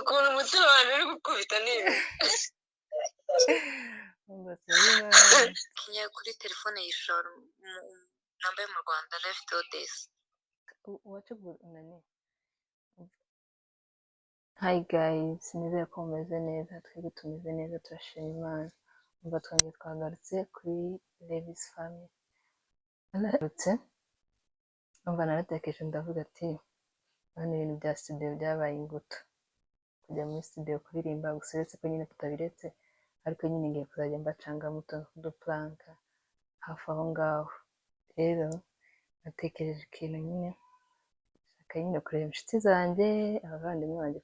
ukuntu umutima wanjye uri gukubita neza kinya kuri telefone yishora nambaye mu Rwanda left odesi Hi guys, nizere ko mumeze neza, twebwe tumeze neza turashima Imana. Umva twongeye twagarutse kuri Levis Family. Nagarutse, umva naratekereje ndavuga ati hano ibintu bya studio byabaye ingutu. Kujya muri studio kuririmba gusa uretse ko nyine tutabiretse, ariko nyine ngiye kuzajya mbacangamo udupuranka hafi aho ngaho. Rero natekereje ikintu nyine shaka nyine kureba inshuti zanjye, abavandimwe banjye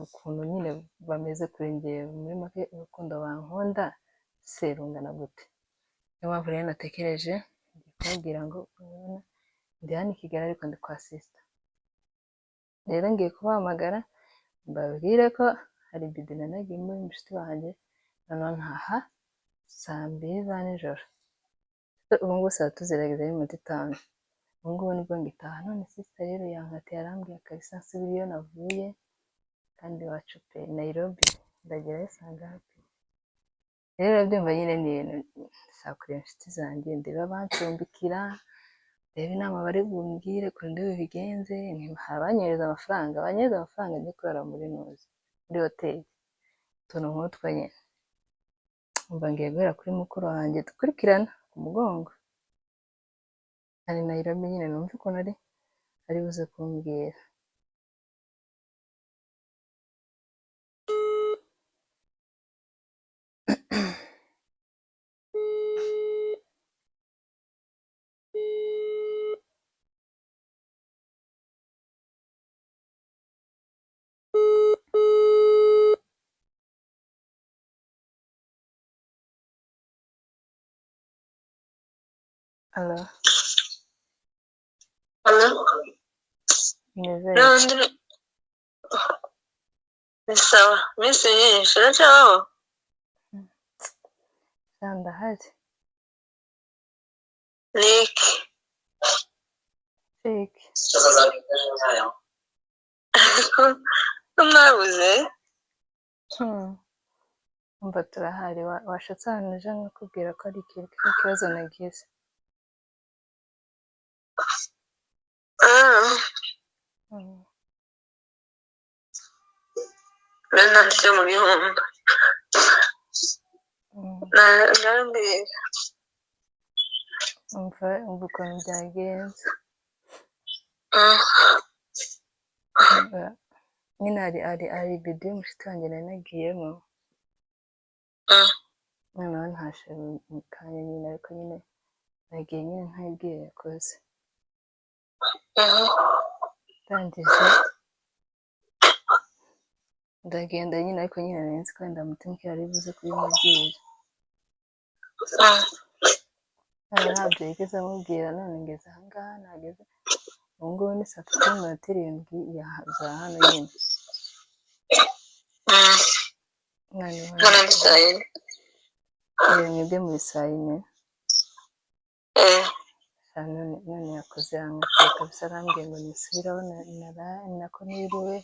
ukuntu nyine bameze kuri njye, muri make urukundo bankunda se rungana gute. Niyo mpamvu rero natekereje kubabwira ngo urabona ndi hano i Kigali ariko ndi kwa sister. Rero ngiye kubahamagara mbabwire ko hari bidi nanagiye muri inshuti wanjye noneho ntaha saa 2 za nijoro. Ubu ngubu saa tuzirageza y'iminota 5. Ubu ngubu nibwo ngitaha. None sister rero yankatiye arambwira kabisa nsubira iyo navuye kandi iwacu pe Nairobi ndagerayo saa ngapi. Rero byumva nyine ni ibintu ndashaka kureba inshuti zanjye ndeba abancumbikira, ndeba inama bari bumbwire kuri ndi bigenze, abanyereza amafaranga njye kurara muri hoteli utuntu nk'utwo nyine. Umva ngiye guhera kuri mukuru wanjye dukurikirana ku mugongo ari Nairobi nyine numva ukuntu ari buze kumbwira. Hello. Nizere. Ni sawa minsi myinshi uracyabaho ndahari. Niki mwabuze umva turahari. Washatse ahantu uje nkakubwira ko ari ikibazo nagize. nanditse mu bihumbi narambwira umva ukuntu byagenze. Nyine hari bidi y'umushuti wanjye nari nagiyemo, noneho ntashe mu kanya nyine, ariko nyine nagiye nyine ntayibwiye yakoze. Ndangije ndagenda nyine, ariko nyine nari nzi ko wenda mutima ari buze kubimubwira. Ntabyo yigeze amubwira. None ngeze aha ngaha nageze ubu ngubu ni saa 3:07 za hano nyine. Mwebwe muri saa 4. None yakoze ankatiye kabisa, arambwiye ngo nisubiraho nako niriwe.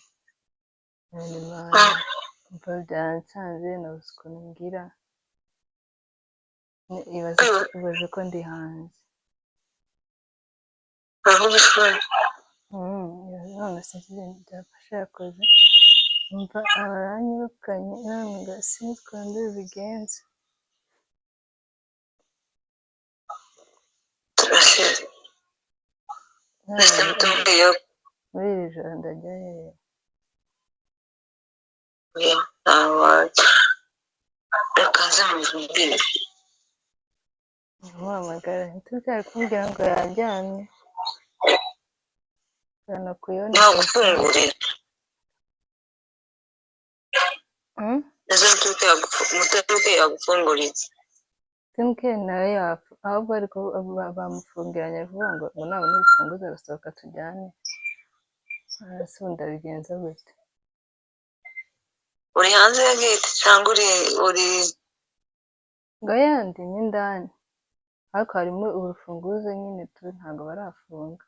Umva byancanze nabuze ukuntu mbwira. Ibaze ko ndi hanze. None sinzi ibintu byafashe yakoze. Umva aranyirukanye none sinzi ukuntu ndi bigenze. Muri iri joro ndajya hehe? reka nze mubwire Muhamagara ntituzari kumbwira ngo yajyanye. nagufungurira mutebuke yagufungurira Timke nawe yapfa, ahubwo ariko bamufungiranye vuba ngo nabona urufunguzo arasohoka tujyane. Ese ubu ndabigenza gute? uri hanze ya gate cyangwa uri ngo yandi ni indani, ariko harimo urufunguzo nyine ntabwo barafunga.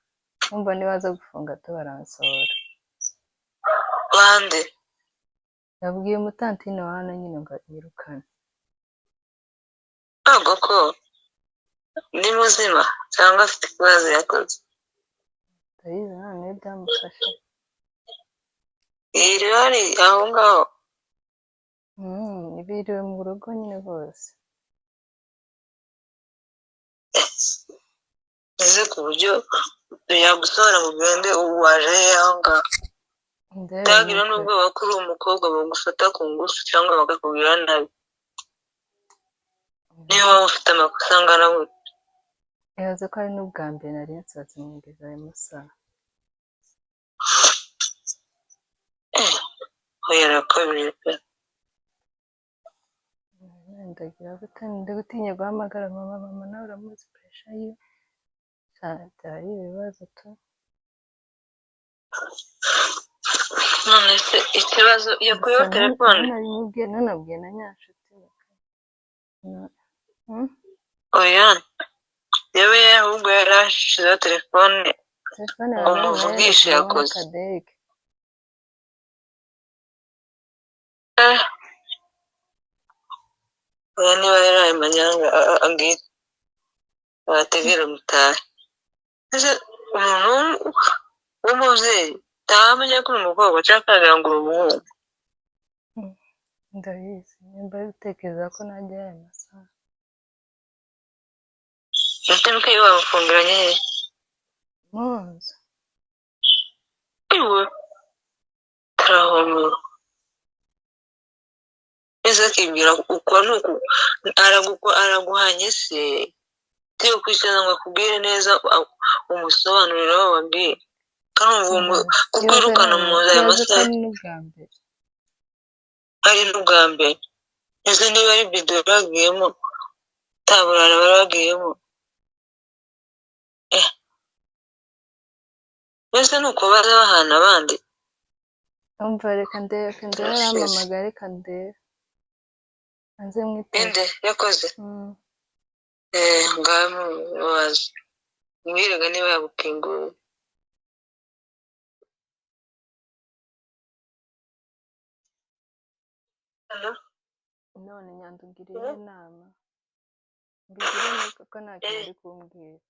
Umva nibaza gufunga baransohora. wande yabwiye umutantine wa hano nyine ngo yirukane. ntabwo ko ni muzima cyangwa afite ikibazo yakoze. ndabizi none byamufashe. yiriwe ari aho ngaho biriwe mu rugo nyine bose. ese ku buryo yagusohora mu bwende ubu waje aho ngaho utagira n'ubwoba ko uri umukobwa bagufata ku ngufu cyangwa bakakubwira nabi niba waba ufite amakosa angana gutya. ibaze ko ari n'ubwa mbere nari nsohotse mwigeza ayo masaha. oya arakabije pe. ndagira ndi gutinya guhamagara mama nawe uramuzi puresha ye byari ibibazo tu. none se ikibazo yakuyeho telefone nanabwiye na Nyanshuti. oya yewe ahubwo yari ashizeho telefone ngo muvugishe yakoze. oya niba yari ayo manyanga ambwira abategera mutahe. ese umuntu w'umubyeyi ntamenya ko uri umukobwa cyangwa akagira ngo uri umuhungu. ndabizi nimba bitekereza ko najya aya masaha. mutemuke wabafungiranye he? mu nzu. iwe turahomera ese akibwira uko nuko araguhanye se tiyo kwicara ngo akubwire neza umusobanurire aho wabwiye kandi kukwirukana mu nzu aya masaha ari n'ubwa mbere. ese niba ari bido bagiyemo taburara baragiyemo mbese ni uko baza bahana abandi. umva reka ndebe yaramamagara reka ndebe anze mwiteze. inde yakoze ngaho mubaze mwirega niba yabukinguye. none nyandugiriye inama mbigire neza ko nta kintu ari kumbwira.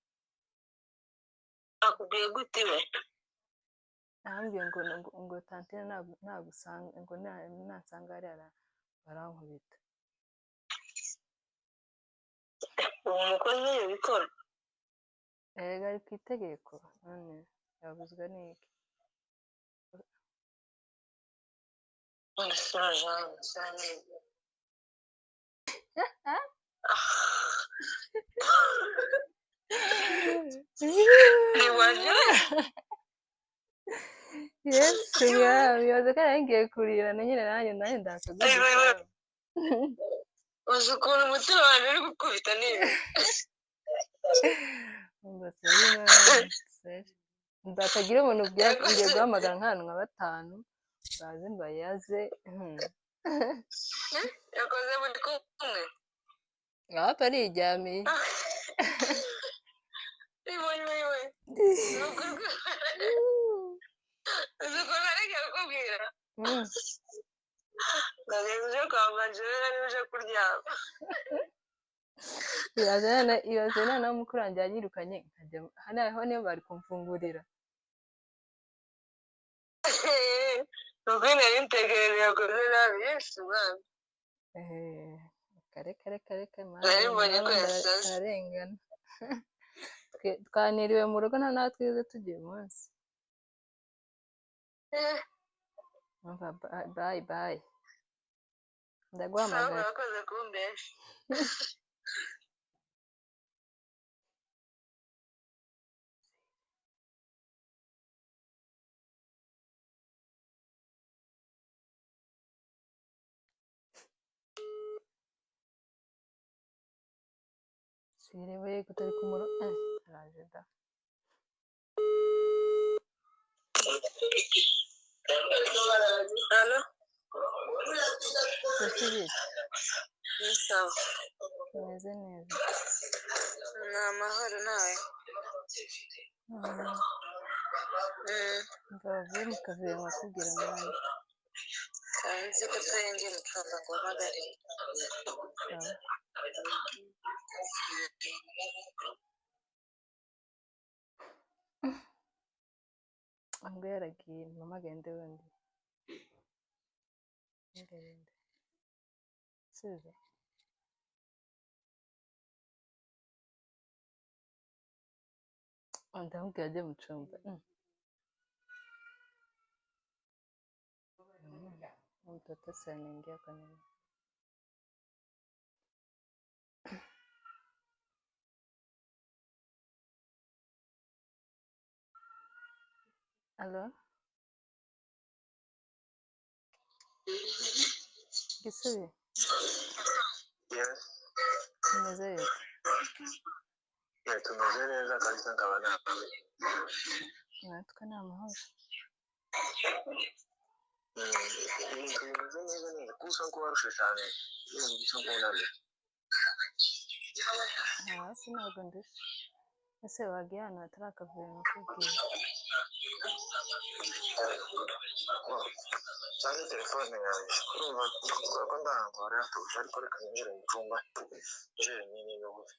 akubwiye gute we? arambwiye ngo tantine nagusanga ngo nasanga hariya barankubita. uwo mukozi yabikora erega ari ku itegeko none yabuzwa n'iki? none se urajana cyane yesu mwami yoze ko ngiye kurira na nyine nanjye ndakaguza. uzi ukuntu umutima wanjye uri gukubita niba ndatagira umuntu ngiye guhamagara nk'ahantu nka 5 baze mbayaze. yakoze buri kumwe ngapa ariryamiye. iwe uzi ukuntu ariko kukubwira ngageze uje kwa manjera niba uje kuryama. ibaze noneho mukuru wanjye yanyirukanye nkajya hano niyo bari kumfungurira. nuko nari ntegereje yakoze nabi yesu mwami. reka nari mbonye ko yasaze ararengana. twaniriwe mu rugo nawe twize tugiye umunsi. bayi ndaguhamagara. urakoze kumbesha. sirewe kutari kumuro araje da. Halo? Sosibiti Ni sawa. tumeze neza. Ni amahoro nawe? Mbavuye mu kavuyo nkakubwira nanjye. nzi ko twarengeje mucanga ngo mpamagare sawa ubwo yaragiye mpamagaye nde wundi ngarende subiza ndamubwira ajye mu cumba mtoto si anaingia kwa nini alo gisubi yes umeze bite tumeze neza kabisa nkaba nawe natwe ni amahoro tumeze neza neza kusa kuba warushe cyane ibintu bisa nk'unaniwe hasi ntabwo ndushe ese wagiye ahantu hatari akavuyo nakubwiye cyane telefone yanjye urumva ko ndahantu hari hatuje ariko reka ninjire mu cyumba njire nyine y'ubuze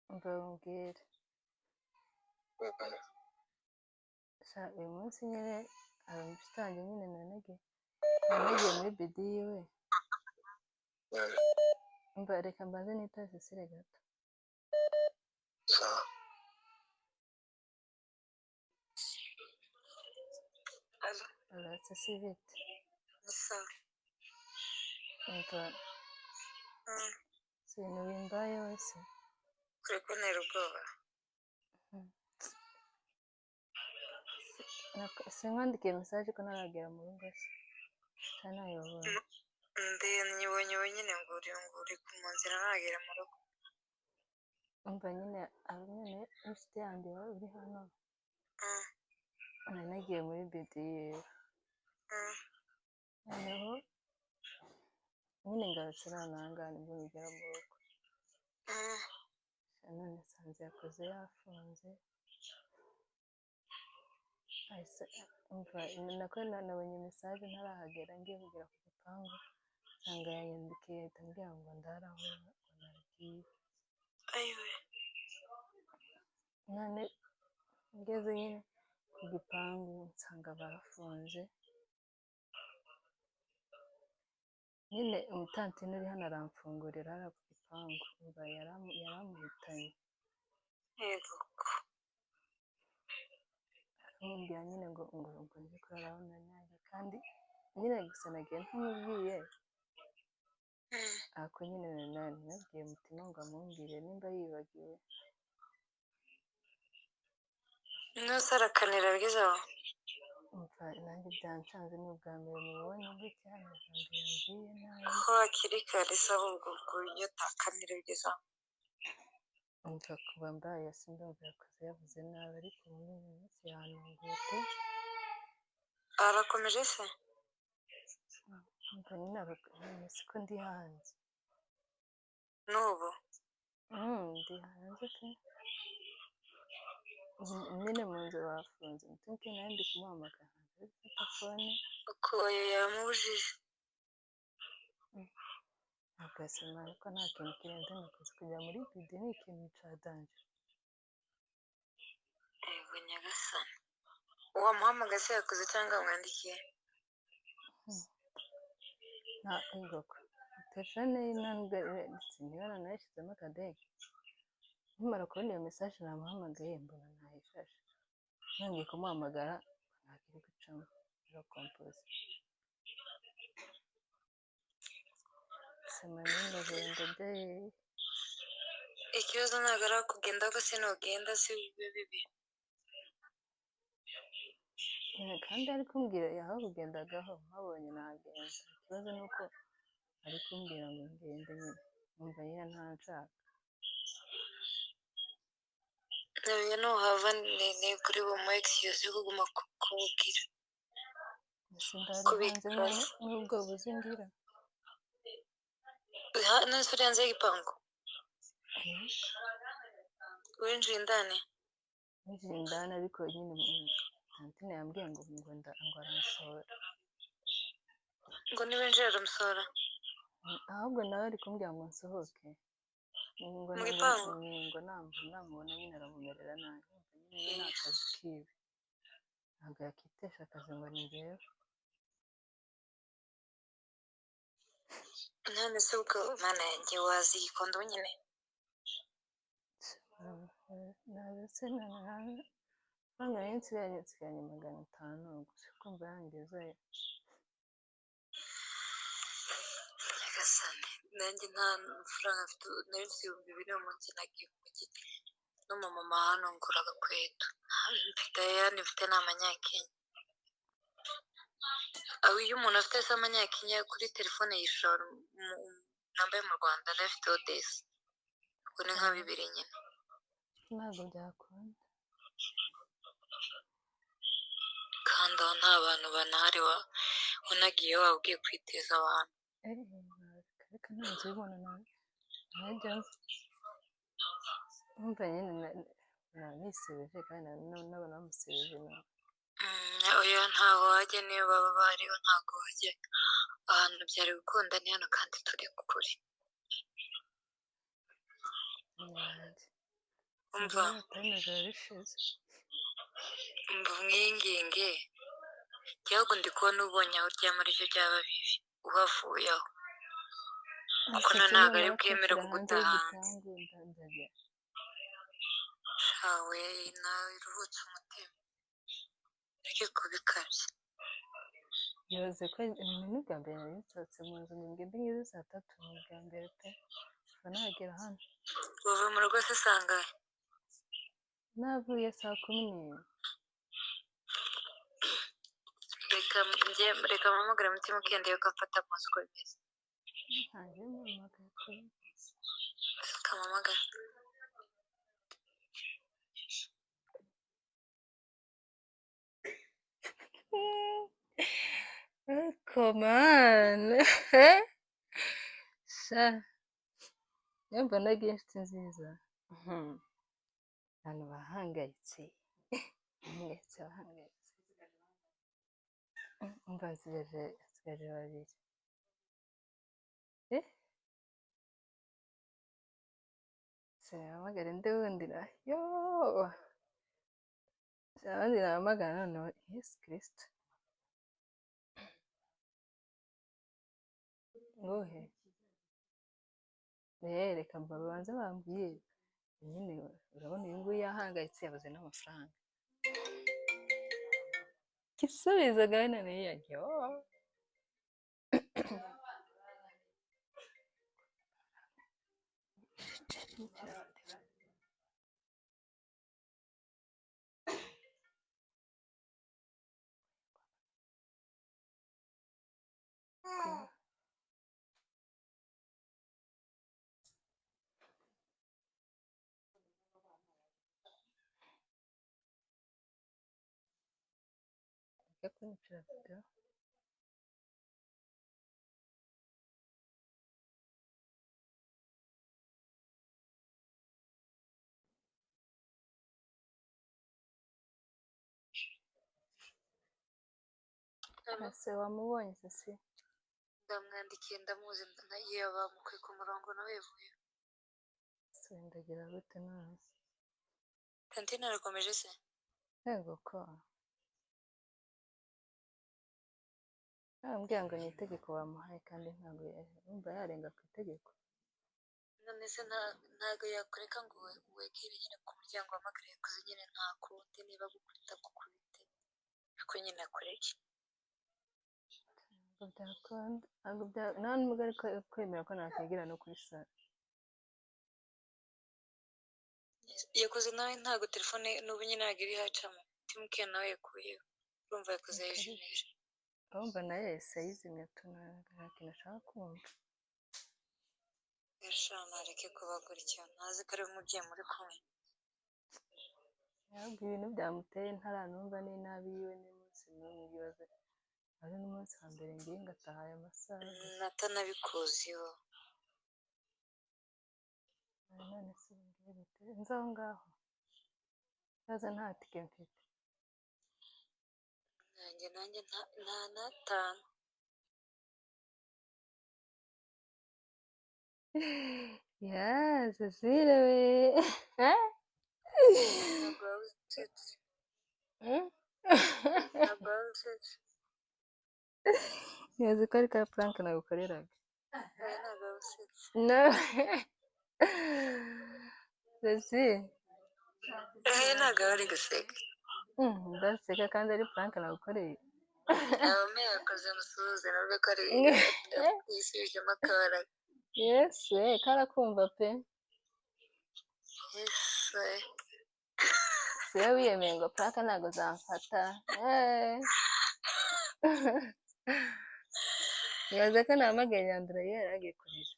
umva umbwire uyu munsi nyine hari umushyitsi wanjye nyine nanagiye muri bidi yiwe umva reka mbanze nitaye Cecile gato alo Cecile bite umva si ibintu bimbaye wese kuri kuntera ubwoba sinkwandikiye mesaje ko ntaragera mu rugo se cyane nayibonye nyibonye wenyine ngo uri mu nzira ntaragera mu rugo umva nyine nyine inshuti yanjye wari uri hano nari nagiye muri bidi yiwe noneho nyine ngarutse nonaha nibwo ngera mu rugo none nsanze yakoze yafunze umva nabonye mesaje ntarahagera ngiye kugera ku gipangu nsanga yanyandikiye ahita ambwira ngo ndaraho ngo naragiye none ngeze nyine ku gipangu nsanga bafunze nyine umutantine uri hano aramfungurira hariya ku gipangu umva yaramuhitanye yego aramubwira nyine ngo nzi ko arabona nanjye kandi nyine gusa nagiye ntamubwiye ako nyine nabwiye mutima ngo amumbwire nimba yibagiwe nose arakanira bwizaho umva nanjye byancanze ni ubwa mbere mubonye gutya amagambo yambwiye nabi ko hakiri kare se ahubwo ku buryo utakanira bwizaho umva kuba mbaye sindumva yakoze yavuze nabi ariko muri iyi minsi yantunguye pe arakomeje se umva nyine siko ndi hanze n'ubu ndi hanze pe nyine mu nzu bafunze mutunke nawe ndi kumuhamagara hanze gufata fone uko yamubujije agasoma ariko nta kintu kirenze nakoze kujya muri bidi ni ikintu ca danje yego nyagasani uwamuhamagaye se yakoze cyangwa wamwandikiye nta igoko telefone ye ntabwo niba nanayishyizemo akadege nkimara kubona iyo mesaje namuhamagaye mbona ntayifashe nongeye kumuhamagara ntabwo iri gucamo iro kompoze semanine rwenda de ikibazo ntabwo ari kugenda ko se ntugenda si bibe bibi kandi ari kumbwira yaho kugendagaho nkabonye nagenda ikibazo ni uko ari kumbwira ngo ngende nyine numva nyine ntanshaka nabyo nuhava ni kuri bumu excuse yo kuguma kububwira sindari hanze muri ubwo buzi ngira none se uri hanze y'igipangu winjiye indani ninjiye indani ariko nyine tantine yambwiye ngo aramusohora ngo niwinjira aramusohora ahubwo nawe ari kumbwira ngo nsohoke ngo mu gipangu namubona nyine aramumerera nabi nyine ni akazi kiwe ntabwo yakitesha akazi ngo ni njyewe none se ubwo mana yanjye wazi ikondo nyine nabese hano nsigaye 500 gusa kumva yangezeyo nyagasani nanjye nta mafaranga mfite nari mfite 2,000 umunsi nagiye mu mujyi n'umumama hano ngura agakweto mfite ayandi mfite n'amanyakenya aho iyo umuntu afite se amanyakenya kuri telefone yishora nambaye mu Rwanda nafite odesi ubwo ni nka 2 nyine ntabwo byakunda kandi aho nta bantu banahari unagiye wabwiye kwiteza abantu reka ntabwo ubibona najya numva nyine nisebeje kandi n'abana bamusebeje oya ntaho wajya niyo baba bariho ntabwo wajya ahantu byari gukunda ni hano kandi turi kure umva umwinginge igihugu ndi kubona ubonye aho uryama aribyo byaba bibi uhavuye aho kuko ntabwo ari bwemere kugutaha hanze shawe nawe ruhutse umutima ariko kubikabye yoze ko ni bwa mbere nari nsohotse mu nzu ngo ngende ngeze 3:00 ni bwa mbere pe kuva nagera hano uvuye mu rugo se sangahe navuye 10:00 reka mpamagare mutima ukendeye ko afata amazi uko bimeze ntaje mpamagare ko kamamagara come on sha yumva nagiye inshuti nziza abantu bahangayitse umva nsigaje 2 se hamagara nde wundi yo abandi nahamagara noneho Yesu Kristo ngohe reka babanza bambwiye nyine urabona uyu nguyu yahangayitse yabuze n'amafaranga gisubizo gahina niyo yajya kunicira video ese wamubonye se ndamwandikiye ndamuzi nagiye bamukuye ku murongo nawe yavuye se ndagira gute none tantine arakomeje se yego ko ambwira ngo ni itegeko bamuhaye kandi ntabwo yumva yarenga ku itegeko none se ntabwo yakureka ngo wegere nyine ku muryango wamagare yakoze nyine nta kundi niba gukubita gukubite ariko nyine akoreke ntabwo byakunda nta nubwo ari kwemera ko nakwegera no kuri sare yakoze nawe ntabwo telefone n'ubu nyine ntabwo iri hacamo timuke nawe yakuyeho urumva yakoze yijimije urumva nayo yahise ayizimya nta kintu ashaka kumva yashana areke kuba gutya ntazi ko ari umubyeyi muri kumwe ntabwo ibintu byamuteye ntaranumva n'inabi yiwe n'umunsi n'umwe ibibazo ari n'umunsi wa mbere ngiye ngataha aya masaha natanabikuziho none se ngiye gute nzaho ngaho baza nta tike mfite nanjye nta natanu ya Cecile we ntabwo waba usetse ntibazi ko ari ka prank nagukoreraga ntabwo waba usetse no Cecile ntabwo bari guseka ndaseka kandi ari prank nagukoreye abame yakoze musuhuze navuga ko ari yisubijemo akabara yesu karakumva pe yesu siyo wiyemeye ngo prank ntabwo zamfata nibaze ko nahamagaye Nyandura yari agiye kurira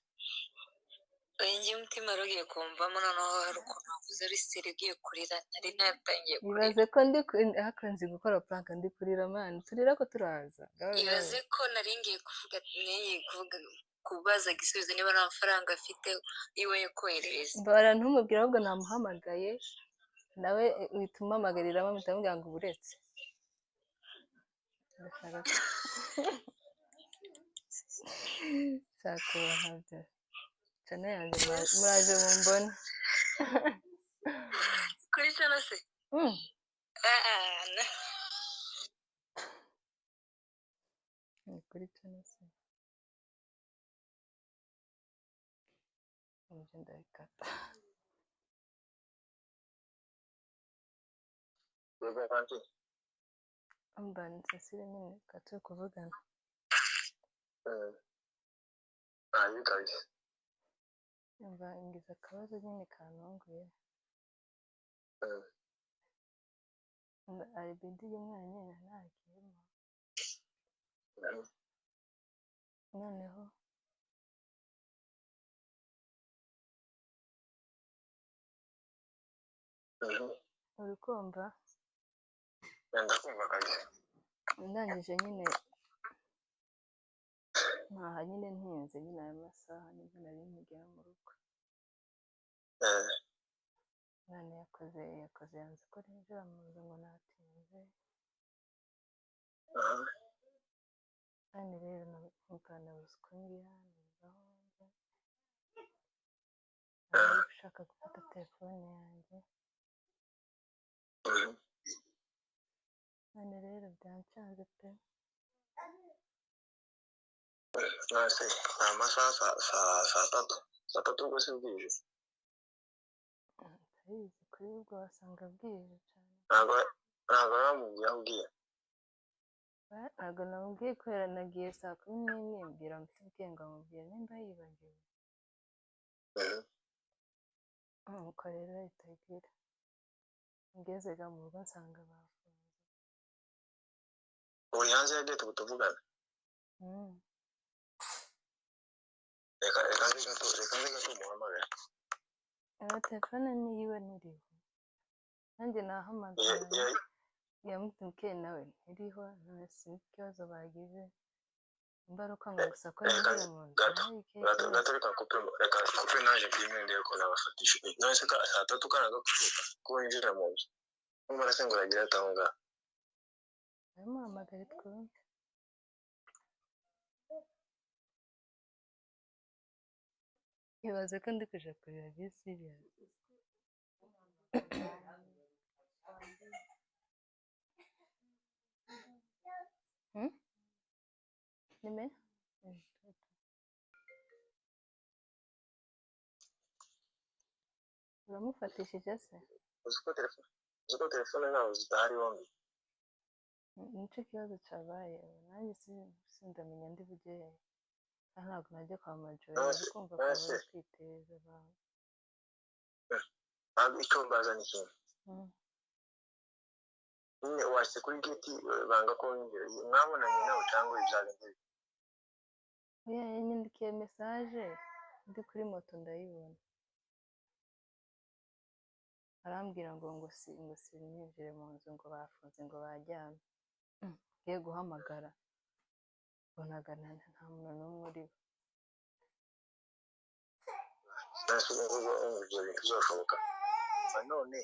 ngiye umutima wari ugiye kumvamo noneho hari ukuntu wavuze ari seri ugiye kurira nari natangiye kurira ibaze ko hakunze gukora prank ndi kurira mani turira ko turaza ibaze ko nari ngiye kuvuga kubaza igisubizo niba nta mafaranga afite iwe yo kohereza bara ntumubwire ahubwo namuhamagaye nawe uhita umuhamagarira mpita mubwira ngo uburetse nshaka channel yanjye muraje mumbone kuri channel se kuri channel se ngenda bikata ambani Cecile nyine katwe kuvugana yumva ingize akabazo nyine kantunguye ari bidi y'umwana nyine ntagiyemo noneho uri kumva ndakumva kabisa ndangije nyine ntaha nyine ntinze nyine ayo masaha nibwo nari nkigera mu rugo none yakoze yanze ko ninjira mu nzu ngo natinze kandi rero nabuze uko ngira nigaho njya nari gushaka gufata telefone yanjye none rero byancanze pe nase amasaha saa tatu rwose bwije ndabizi kuri ubwo wasanga bwije cyane ntabwo namubwiye aho ugiye ntabwo namubwiye kubera nagiye saa 11 mbwira mfite ngo amubwire nimba yibagiwe nuko rero ahita agira ngezega mu rugo nsanga bafunze uri hanze ya gate tuvugana reka gato muhamagara telefone niyiwe ntiriho nanjye nahamagara yamutse nawe ntiriho ntasi ikibazo bagize imbaruka ngo gusa ko ninjira mu nzu reka kupe naje kwimwe ndebe ko nabafatisha none se saa tatu kanaga kuvuka ko winjira mu nzu numara se ngo uragira ataho ngaho aramuhamagara twumve ibaze ko ndi kuja kurira byo serious nime uramufatishije se uzi ko telefone zabo zidahari bombi nicyo kibazo cyabaye nanjye sindamenya ndi bujye ntabwo najya kwa majoro kumva ko bari kwiteza abantu ntabwo icyo mbaza ni kimwe nyine washyize kuri giti banga ko winjira mwabonanye nawe cyangwa ibyagenze yanyandikiye mesaje ndi kuri moto ndayibona arambwira ngo sininjire mu nzu ngo bafunze ngo bajyane ngiye guhamagara bonaga nta muntu n'umwe uriho nasi ubwo ibyo bintu bizashoboka none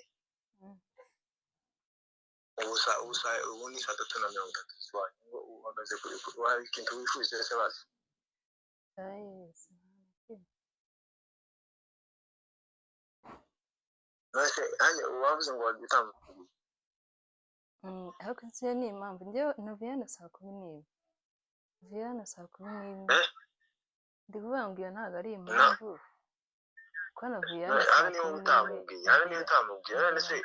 ubu ni 3:30 ngo uhagaze kuri hari ikintu wifuza se basi nase hanye wavuze ngo wagitambuka ariko nsiye ni impamvu njye Noviyana saa 10 Noviyana saa 10 ndi kuvuga ngo iyo ntabwo ari impamvu ko Noviyana saa 10 hari niyo utamubwiye none se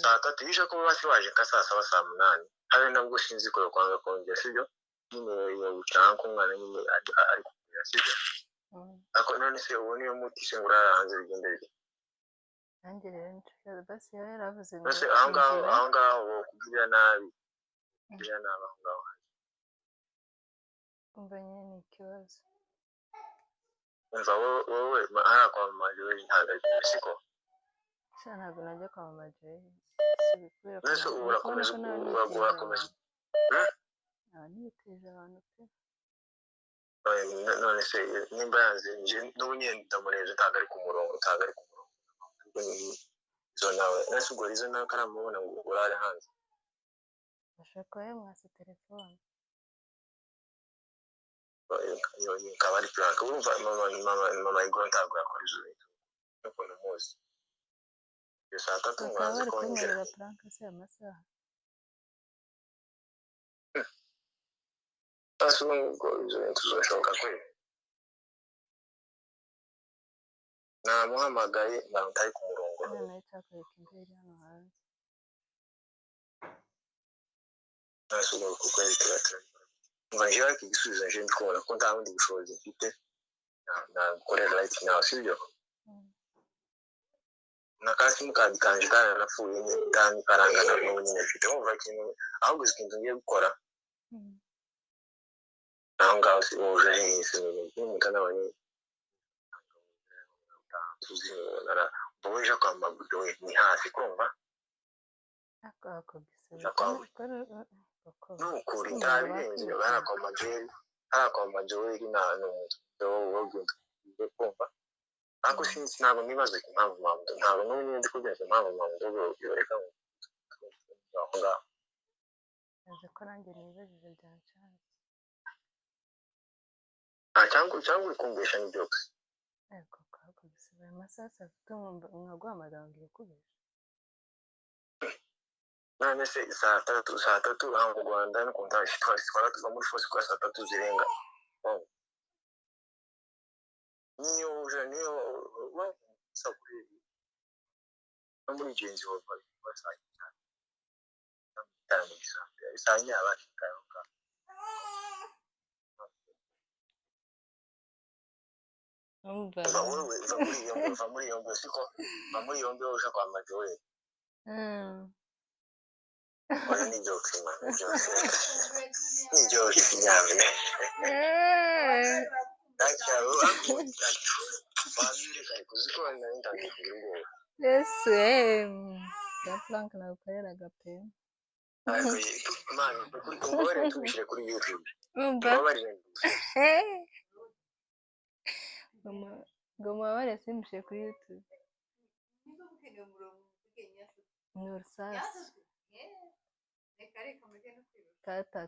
saa 3 yije ko basi waje ka saa 7 saa 8 hari nabwo sinzi ko kwanga kongera sibyo nyine yo gucanka umwana nyine ari kugira sibyo ako none se ubu niyo muti se ngurara hanze bigendeye nanjye rero nshaka basi yaravuze ngo nose aho ngaho kugira nabi kugira nabi aho ngaho umva nyine ni ikibazo umva wowe aha kwa majori ntabwo ari siko ntabwo najya kwa majori nose urakomeza nibiteje abantu pe none se nimba yanze n'ubu nyine ndamureze ntabwo ari ku murongo izo nawe nase ubwo izo nawe karamubona ngo urare hanze bashaka yamwase telefone ikaba ari prank urumva mama igoro ntabwo yakora izo bintu n'ukuntu muzi iyo saa 3 mwaze kongera prank se amasaha ubwo izo bintu zoshoboka kweli namuhamagaye ntabwo utari ku murongo none cyakwereka imbere hano hanze nase ubwo kuko ari turatara umva njyewe ariko igisubizo nje ndikubona ko nta bundi bushobozi mfite nagukorera right now sibyo nakasi mukadi kanje karanapfuye ndani karangana n'ubu nyine mfite wumva ikintu ahubwo ikintu ngiye gukora naho ngaho si uje hese n'umutana wanye tuzibonara boje kwa mabudo ni hasi kumva ako nukuri ndabirenze kwa majori na n'umuntu kumva ako sinzi ntabwo nibaza impamvu mabudo ntabwo n'ubu ndi kugenza impamvu mabudo yoreka ngo aho ngaho nze ko nanjye nibajije byancanze cyangwa ikumbesha ni byose ego kako gisibaye amasaha 3 nkaguhamagara ngiye kubesha none se saa 3 aho mu Rwanda no kuntashi twara tuva muri force kwa saa 3 zirenga niyo saburi muri genzi wa saa 5 saa nyaba kikayoka va muri yombi siko va muri yombi uja kwa majori oya ni joke man ni joke kinyamine Daktari aku bazire kari kuziko na internet ngo ese ya plank na ukoreraga pe man kuri ngore tubishire kuri YouTube Goma wale simushe kuri YouTube Nursas kata